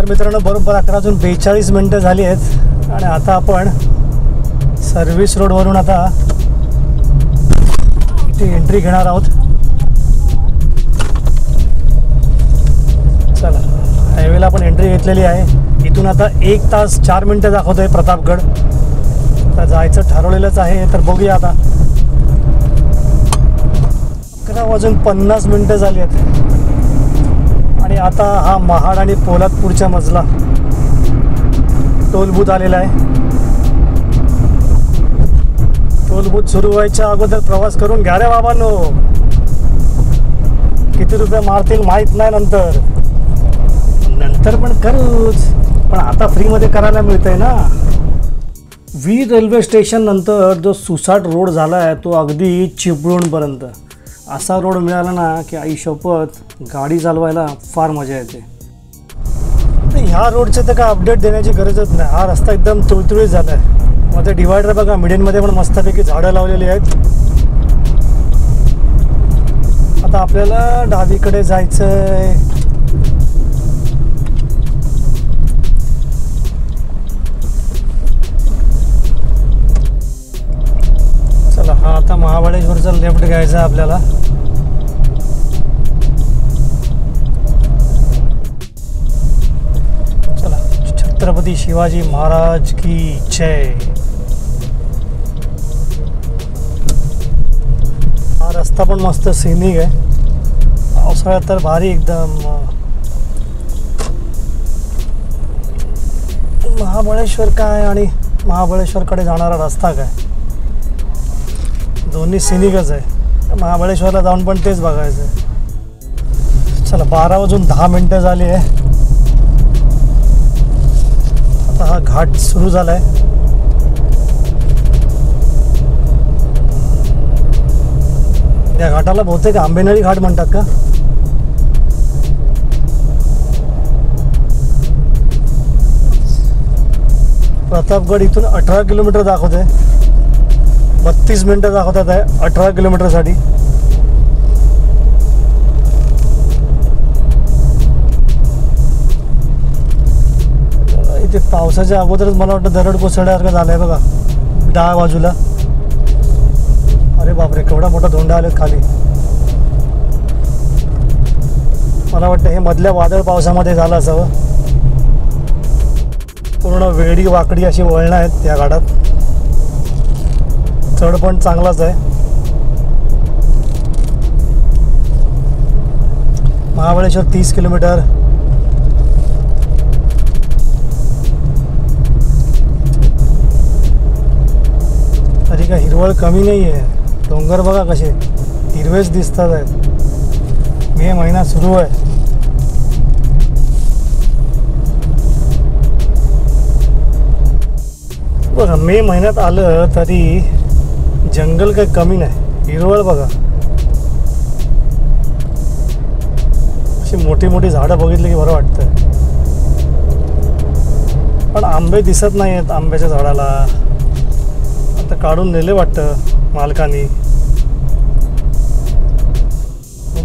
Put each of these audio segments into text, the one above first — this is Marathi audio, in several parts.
मित्रांनो, बरोबर 11:42 झाली आहेत आणि आता आपण सर्व्हिस रोडवरून आता इथे एंट्री घेणार आहोत. चला, हायवेला आपण एंट्री घेतलेली आहे. इथून आता 1 तास 4 मिनटं दाखवत आहे प्रतापगड. आता जायचं ठरवलेलंच आहे, तर बघूया आता. 11:50 झाली आहेत आणि आता हा महाड आणि पोलादपूरच्या मजला टोल बूथ आलेला आहे. टोल बूथ सुरू व्हायच्या अगोदर प्रवास करून घ्या रे बाबांनो. किती रुपये मारतील माहीत नाही, नंतर पण करूच, पण आता फ्रीमध्ये करायला मिळतंय ना. वीर रेल्वे स्टेशन नंतर जो सुसाट रोड झाला आहे तो अगदी चिपळूणपर्यंत. असा रोड मिळाला ना की आई शपथ, गाडी चालवायला फार मजा येते. ह्या रोडचे तर काय अपडेट देण्याची गरजच नाही. हा रस्ता एकदम तुळतुळीत झाला आहे. मध्ये डिवायडर बघा, मिडियनमध्ये पण मस्तपैकी झाडं लावलेली आहेत. आता आपल्याला डावीकडे जायचं आहे. चला, हा आता महाबळेश्वरचा लेफ्ट घ्यायचा आपल्याला. चला, छत्रपती शिवाजी महाराज की जय. हा रस्ता पण मस्त सिनिक आहे. पावसाळ्यात तर भारी एकदम. महाबळेश्वर काय आणि महाबळेश्वरकडे जाणारा रस्ता काय, दोन्ही सिनिकच आहे. महाबळेश्वरला जाऊन पण तेच बघायचं आहे. चला, 12:10 झाली आहे. आता हा घाट सुरू झाला आहे. या घाटाला बहुतेक आंबेनळी घाट म्हणतात का. प्रतापगड इथून 18 किलोमीटर दाखवते. 32 मिनटं दाखवतात आहे 18 किलोमीटरसाठी. इथे पावसाच्या अगोदरच मला वाटतं दरड कोसळल्यासारखं झालं आहे बघा डाव्या बाजूला. अरे बापरे, केवढा मोठा धोंडा आलेत खाली. मला वाटतं हे मधल्या वादळ पावसामध्ये झालं असावं. पूर्ण वेडी वाकडी अशी वळणं आहेत त्या घाटात. चढ पण चांगलाच आहे. महाबळेश्वर 30 किलोमीटर. तरी काय हिरवळ कमी नाही आहे. डोंगर बघा कसे हिरवेच दिसतात आहेत. मे महिना सुरू आहे. बघा, मे महिन्यात आलं तरी जंगल काही कमी नाही. हिरवळ बघा, अशी मोठी मोठी झाडं बघितली की बरं वाटतं. पण आंबे दिसत नाही आहेत आंब्याच्या झाडाला. आता काढून नेले वाटतं मालकानी.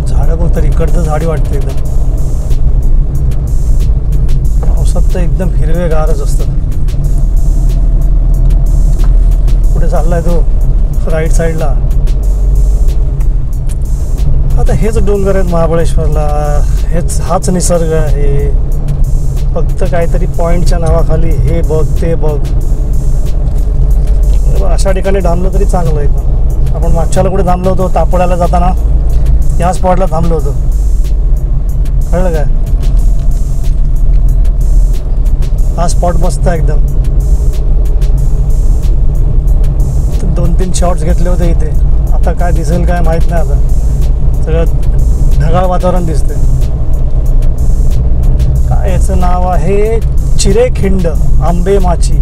झाडं बघ तर इकडचं झाडी वाटते एकदम. पावसात तर एकदम हिरवेगारच असतं. कुठे चाललाय तो राईट साईडला. आता हेच डोंगर आहेत महाबळेश्वरला. हाच निसर्ग आहे. फक्त काहीतरी पॉईंटच्या नावाखाली हे बघ ते बघ. अशा ठिकाणी थांबलं तरी चांगलं आहे. आपण मागच्याला कुठे थांबलो होतो, तापोळ्याला जाताना या स्पॉटला थांबलो होतो. कळलं काय. हा स्पॉट मस्त आहे एकदम. 2-3 शॉट्स घेतले होते इथे. आता काय दिसेल काय माहीत नाही. आता सगळं ढगाळ वातावरण दिसते. काय याचं नाव आहे, चिरेखिंड आंबेमाची.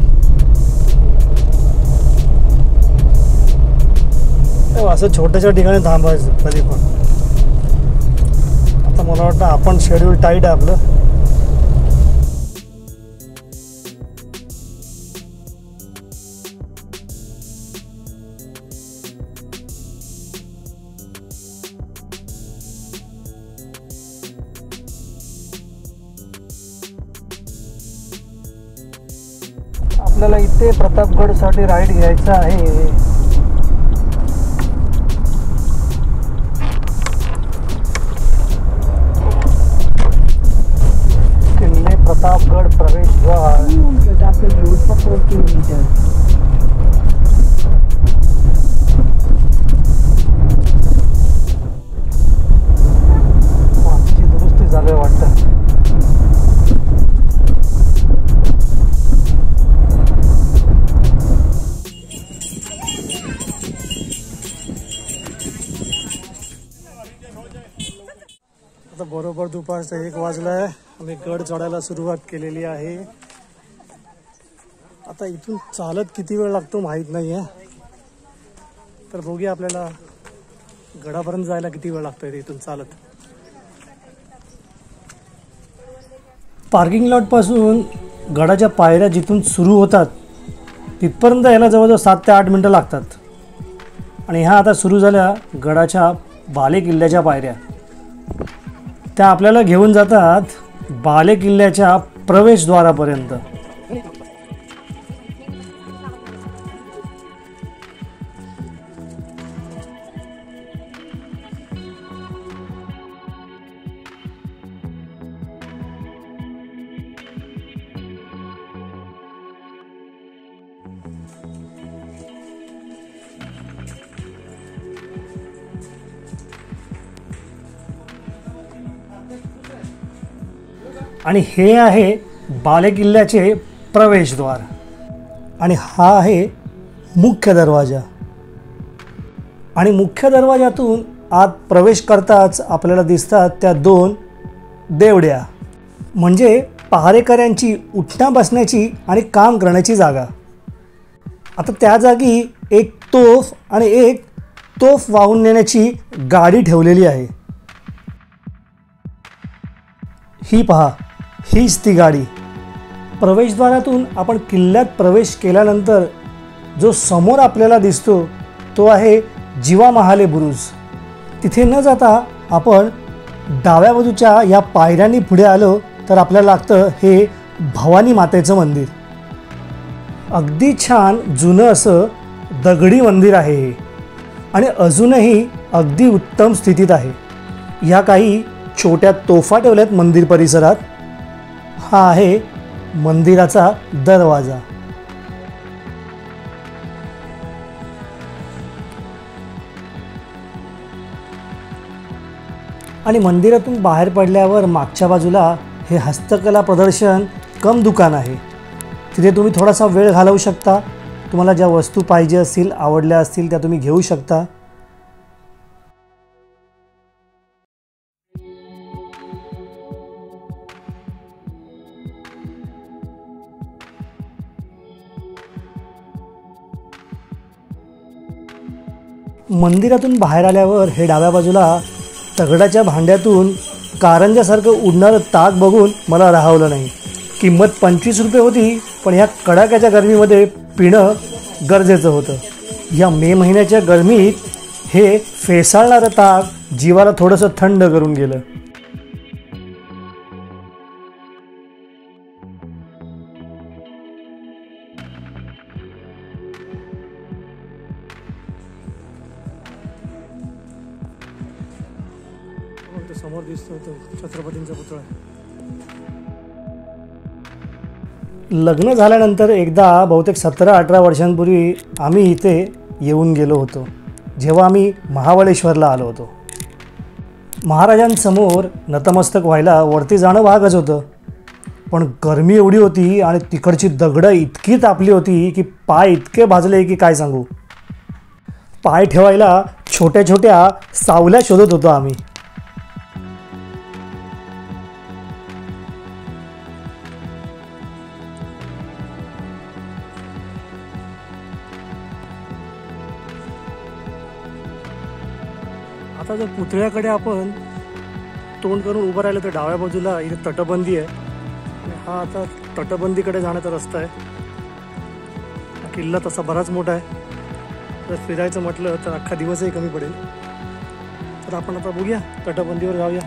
असं छोट्याशा ठिकाणी थांबायचं कधी पण. आता मला वाटतं आपण शेड्यूल टाईट आहे आपलं. आपल्याला इथे प्रतापगडसाठी राईड घ्यायचा आहे. किल्ले प्रतापगड प्रवेशद्वार. मागची दुरुस्ती झाली वाटतं. आता बरोबर दुपारचा 1 वाजलाय. आम्ही गड चढायला सुरुवात केलेली आहे. आता इथून चालत किती वेळ लागतो माहीत नाही आहे, तर बघूया आपल्याला गडापर्यंत जायला किती वेळ लागतोय इथून चालत. पार्किंग लॉट पासून गडाच्या पायऱ्या जिथून सुरू होतात तिथपर्यंत यायला जवळजवळ 7 ते 8 मिनटं लागतात. आणि ह्या आता सुरू झाल्या गडाच्या बाले किल्ल्याच्या पायऱ्या. त्या आपल्याला घेऊन जातात बाले किल्ल्याच्या प्रवेशद्वारापर्यंत. आणि हे आहे बाले किल्ल्याचे प्रवेशद्वार. आणि हा आहे मुख्य दरवाजा. आणि मुख्य दरवाजातून आत प्रवेश करताच आपल्याला दिसतात त्या 2 देवड्या, म्हणजे पहारेकऱ्यांची उठण्या बसण्याची आणि काम करण्याची जागा. आता त्या जागी एक तोफ आणि एक तोफ वाहून नेण्याची गाडी ठेवलेली आहे. ही पहा, हीच ती गाडी. प्रवेशद्वारातून आपण किल्ल्यात प्रवेश केल्यानंतर जो समोर आपल्याला दिसतो तो आहे जिवा महाले बुरुज. तिथे न जाता आपण डाव्या बाजूच्या या पायऱ्यांनी पुढे आलो तर आपल्याला लागतं हे भवानी मातेचं मंदिर. अगदी छान जुनं असं दगडी मंदिर आहे हे, आणि अजूनही अगदी उत्तम स्थितीत आहे. या काही छोट्या तोफा ठेवल्यात मंदिर परिसरात. हा आहे मंदिराचा दरवाजा. आणि मंदिरातून बाहेर पडल्यावर मागच्या बाजूला हे हस्तकला प्रदर्शन कम दुकान आहे. तिथे तुम्ही थोडासा वेळ घालवू शकता. तुम्हाला ज्या वस्तू पाहिजे असतील, आवडल्या असतील त्या तुम्ही घेऊ शकता. मंदिरातून बाहेर आल्यावर हे डाव्या बाजूला दगडाच्या भांड्यातून कारंजासारखं उडणारं ताक बघून मला राहवलं नाही. किंमत 25 रुपये होती, पण ह्या कडाक्याच्या गरमीमध्ये पिणं गरजेचं होतं. या मे महिन्याच्या गरमीत हे फेसाळणारं ताक जीवाला थोडंसं थंड करून गेलं. समोर दिसतो तो छत्रपतींचा पुतळा. लग्न झाल्यानंतर एकदा बहुतेक 17-18 वर्षांपूर्वी आम्ही इथे येऊन गेलो होतो, जेव्हा आम्ही महाबळेश्वरला आलो होतो. महाराजांसमोर नतमस्तक व्हायला वरती जाणं भागच होतं, पण गरमी एवढी होती आणि तिकडची दगडं इतकी तापली होती की पाय इतके भाजले की काय सांगू. पाय ठेवायला छोट्या छोट्या सावल्या शोधत होतो आम्ही. आता जर पुतळ्याकडे आपण तोंड करून उभं राहिलं तर डाव्या बाजूला इथे तटबंदी आहे. हा आता तटबंदीकडे जाण्याचा रस्ता आहे. हा किल्ला तसा बराच मोठा आहे. जर फिरायचं म्हटलं तर अख्खा दिवसही कमी पडेल. तर आपण आता बघूया, तटबंदीवर जाऊया.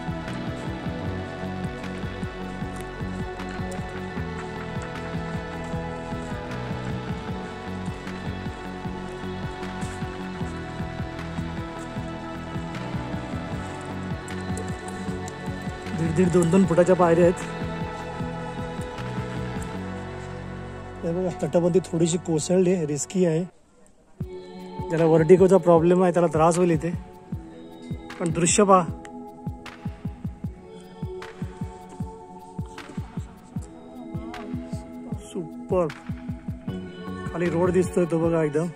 1.5 2 फुटाच्या पायऱ्या आहेत. हे बघा तटबंदी थोडीशी कोसळली, रिस्की आहे. ज्याला वर्टिगोचा प्रॉब्लेम आहे त्याला त्रास होईल इथे. पण दृश्य पहा. सुपर. खाली रोड दिसतोय तो बघा, एकदम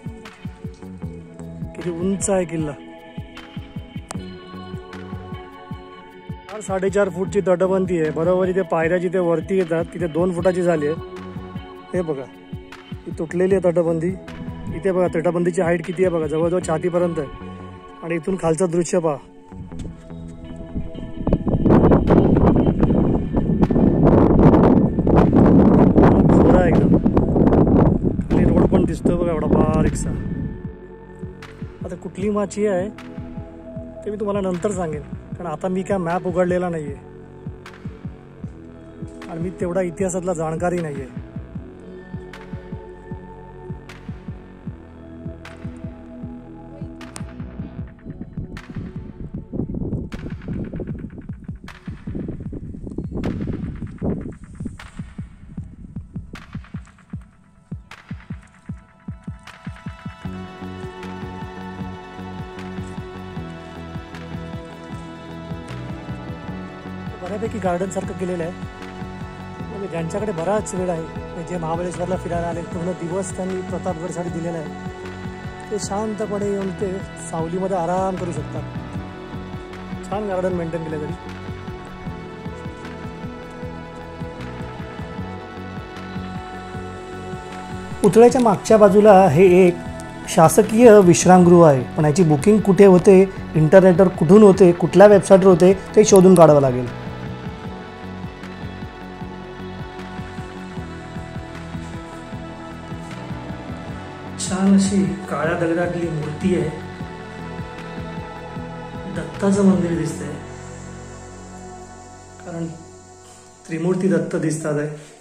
किती उंच आहे किल्ला. 4.5 फूटची तटबंदी आहे. बरोबर इथे पायऱ्या जिथे वरती येतात तिथे 2 फुटाची झाली आहे. हे बघा ही तुटलेली आहे तटबंदी. इथे बघा तटबंदीची हाईट किती आहे बघा, जवळजवळ छातीपर्यंत आहे. आणि इथून खालचं दृश्य पहा. खोरा एकदम. खाली रोड पण दिसतोय बघा एवढा बारीकसा. आता कुठली माची आहे ते मी तुम्हाला नंतर सांगेन, कारण आता मी काय मॅप उघडलेला नाहीये आणि मी तेवढा इतिहासातला जाणकारी नाहीये. बऱ्यापैकी गार्डन सारखं केलेलं आहे. म्हणजे ज्यांच्याकडे बराच वेळ आहे, जे महाबळेश्वरला फिरायला आले, पूर्ण दिवस त्यांनी प्रतापगडसाठी दिलेला आहे, ते शांतपणे येऊन ते सावलीमध्ये आराम करू शकतात. छान गार्डन मेंटेन केलं तरी. पुतळ्याच्या मागच्या बाजूला हे एक शासकीय विश्रामगृह आहे. पण याची बुकिंग कुठे होते, इंटरनेटवर कुठून होते, कुठल्या वेबसाईटवर होते ते शोधून काढावं लागेल. छान अशी काळ्या दगडातली मूर्ती आहे. दत्ताचं मंदिर दिसतंय, कारण त्रिमूर्ती दत्त दिसतात आहे.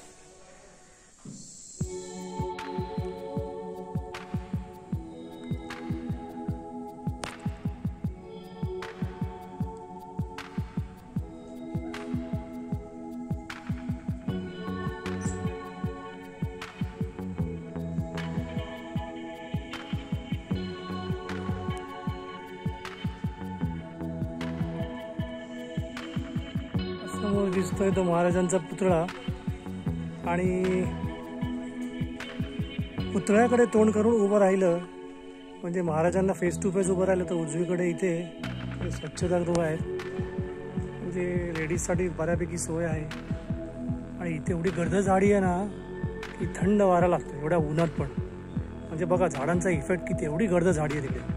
समोर दिसतोय तो महाराजांचा पुतळा. आणि पुतळ्याकडे तोंड करून उभं राहिलं म्हणजे महाराजांना फेस टू फेस उभं राहिलं तर उजवीकडे इथे स्वच्छतागृह आहेत. म्हणजे लेडीजसाठी बऱ्यापैकी सोय आहे. आणि इथे एवढी गर्द झाडी आहे ना की थंड वारा लागतो एवढ्या उन्हात पण. म्हणजे बघा झाडांचा इफेक्ट किती, एवढी गर्द झाडी आहे तिथे.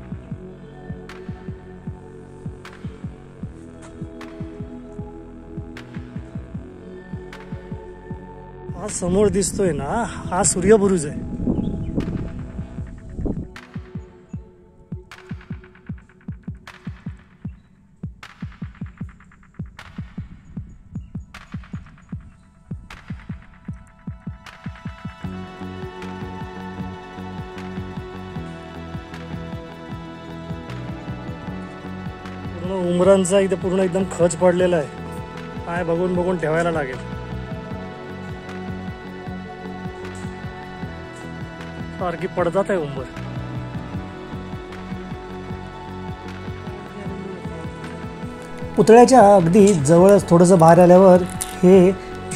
हा समोर दिसतोय ना, हा सूर्यबुरुज आहे. पूर्ण उमरांचा इथे पूर्ण एकदम खच पडलेला आहे. काय बघून बघून ठेवायला लागेल. सारखी पडतात आहे उंबर. पुतळ्याच्या अगदी जवळच थोडंसं बाहेर आल्यावर हे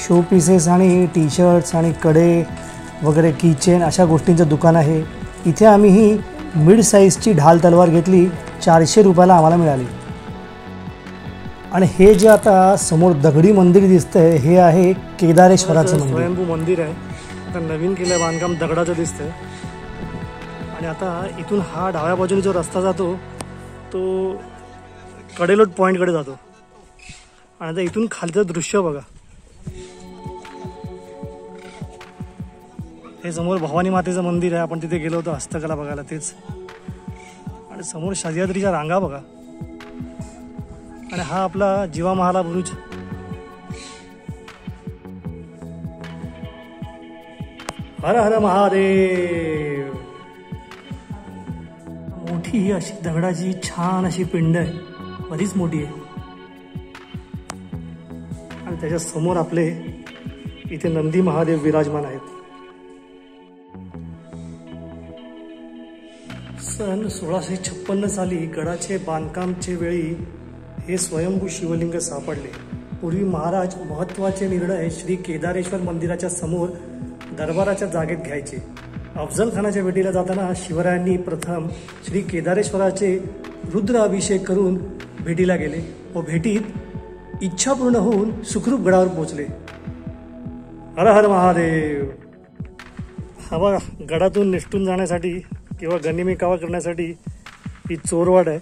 शो पीसेस आणि टी शर्ट्स आणि कडे वगैरे कीचेन अशा गोष्टींचं दुकान आहे. इथे आम्ही ही मिड साईजची ढाल तलवार घेतली. 400 रुपयाला आम्हाला मिळाली. आणि हे जे आता समोर दगडी मंदिर दिसतंय हे आहे केदारेश्वराचं मंदिर. स्वयंभू मंदिर आहे. आता नवीन केलं बांधकाम, दगडाचं दिसतंय. आणि आता इथून हा डाव्या बाजूने जो रस्ता जातो तो कडेलोट पॉईंटकडे जातो. आणि आता इथून खालचं दृश्य बघा. हे समोर भवानी मातेचं मंदिर आहे. आपण तिथे गेलो होतो हस्तकला बघायला, तेच. आणि समोर सह्याद्रीच्या रांगा बघा. आणि हा आपला जीवा महाला बुरुज. हर हर महादेव. मोठी अशी दगडाची छान अशी पिंड आहे, बरीच मोठी आहे. त्याच्या समोर आपले इथे नंदी महादेव विराजमान आहेत. सन 1656 साली गडाचे बांधकामचे वेळी हे स्वयंभू शिवलिंग सापडले. पूर्वी महाराज महत्त्वाचे निर्णय श्री केदारेश्वर मंदिराच्या समोर दरबाराच्या जागेत घ्यायचे. अफजल खानाच्या भेटीला जाताना शिवरायांनी प्रथम श्री केदारेश्वराचे रुद्र अभिषेक करून भेटीला गेले व भेटीत इच्छा पूर्ण होऊन सुखरूप गडावर पोहोचले. हर हर महादेव. हा बघा, गडातून निसटून जाण्यासाठी किंवा गनिमी कावा करण्यासाठी ही चोरवाट आहे.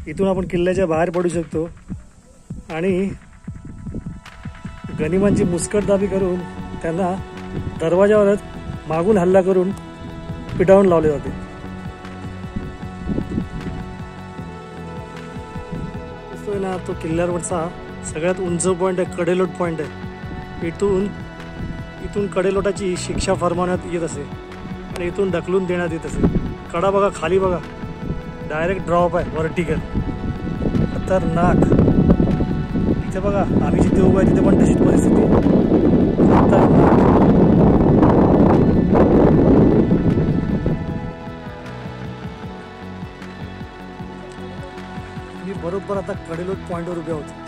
इथून आपण किल्ल्याच्या बाहेर पडू शकतो आणि गनिमांची मुस्कटदाबी करून त्यांना दरवाजावरच मागून हल्ला करून पिटाळून लावले जाते. दिसतोय ना तो किल्ल्यावरचा सगळ्यात उंच पॉईंट आहे, कडेलोट पॉईंट आहे. इथून कडेलोटाची शिक्षा फरमावण्यात येत असे आणि इथून ढकलून देण्यात येत असे. कडा बघा, खाली बघा, डायरेक्ट ड्रॉप आहे, व्हर्टिकल. खतरनाक. इथे बघा, आम्ही जिथे उभं आहे तिथे पण तशीच परिस्थिती. खतरनाक. मी बरोबर आता कडेलोट पॉईंटवर उभे होतो.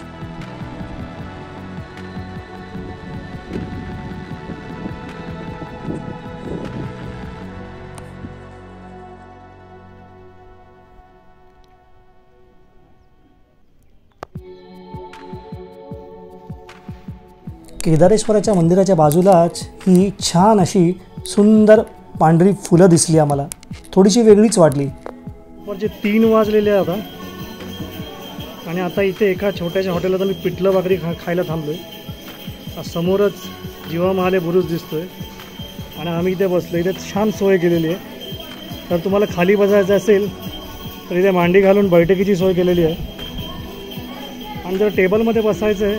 केदारेश्वराच्या मंदिराच्या बाजूलाच ही छान अशी सुंदर पांढरी फुलं दिसली आम्हाला. थोडीशी वेगळीच वाटली. म्हणजे 3 वाजलेले आता आणि आता इथे एका छोट्याशा हॉटेलात मी पिठलं भाकरी खायला थांबलोय. समोरच जीवा महाले बुरुज दिसतोय आणि आम्ही इथे बसलो. इथे छान सोय केलेली आहे. तर तुम्हाला खाली बसायचं असेल तर इथे मांडी घालून बैठकीची सोय केलेली आहे. आणि जर टेबलमध्ये बसायचं आहे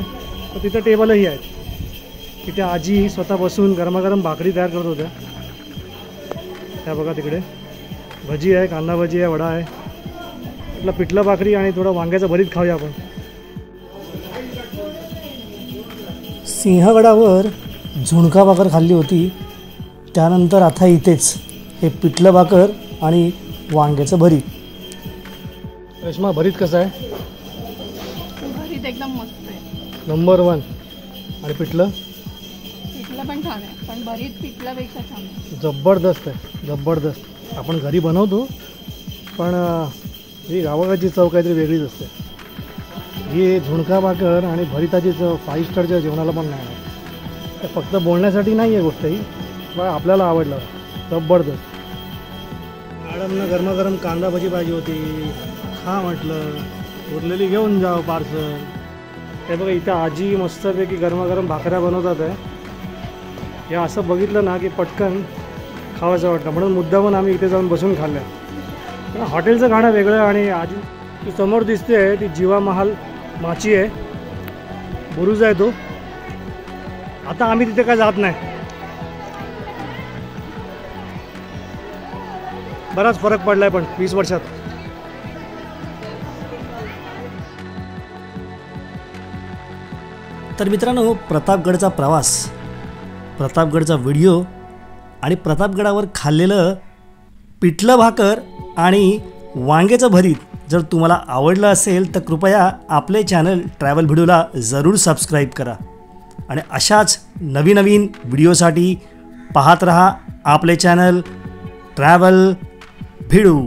तर तिथं टेबलही आहेत. तिथे आजी स्वतः बसून गरमागरम भाकरी तयार करत होत्या. त्या बघा तिकडे भजी आहे, कांदा भजी आहे, वडा आहे. म्हटलं पिठलं भाकरी आणि थोडं वांग्याचं भरीत खाऊया आपण. सिंहगडावर झुणका भाकर खाल्ली होती. त्यानंतर आता इथेच हे पिठलं भाकर आणि वांग्याचं भरीत. रेश्मा, भरीत कसं आहे? भरीत एकदम मस्त आहे, नंबर 1. आणि पिठलं पण छान आहे, पण भरीत पिठल्यापेक्षा छान आहे. जबरदस्त आहे, जबरदस्त. आपण घरी बनवतो पण ही गावाकडची चव काहीतरी वेगळीच असते. ही झुणका भाकर आणि भरिताची चव 5 स्टारच्या जेवणाला पण नाही आहे. फक्त बोलण्यासाठी नाही आहे गोष्ट ही, पण आपल्याला आवडलं. जबरदस्त. मॅडमनं गरमागरम कांदा भजी पाहिजे होती. खा म्हटलं, उरलेली घेऊन जावं पार्सल. हे बघा, इथं आजी मस्तपैकी गरमागरम भाकऱ्या बनवतात आहे. हे असं बघितलं ना की पटकन खावायचं वाटतं, म्हणून मुद्दामून आम्ही इथे जाऊन बसून खाल्लं. पण हॉटेलचं खाणं वेगळं. आणि आजी ती समोर दिसते ती जीवा महाल माची आहे, बुरुज आहे तो. आता आम्ही तिथे काय जात नाही. बराच फरक पडलाय पण 20 वर्षात. तर मित्रांनो, प्रतापगडचा प्रवास, प्रतापगडचा व्हिडिओ आणि प्रतापगडावर खाल्लेलं पिठलं भाकर आणि वांग्याचं भरीत जर तुम्हाला आवडलं असेल तर कृपया आपले चॅनल ट्रॅव्हल भिडूला जरूर सबस्क्राईब करा. आणि अशाच नवीन व्हिडिओसाठी पाहत रहा आपले चॅनल ट्रॅव्हल भिडू.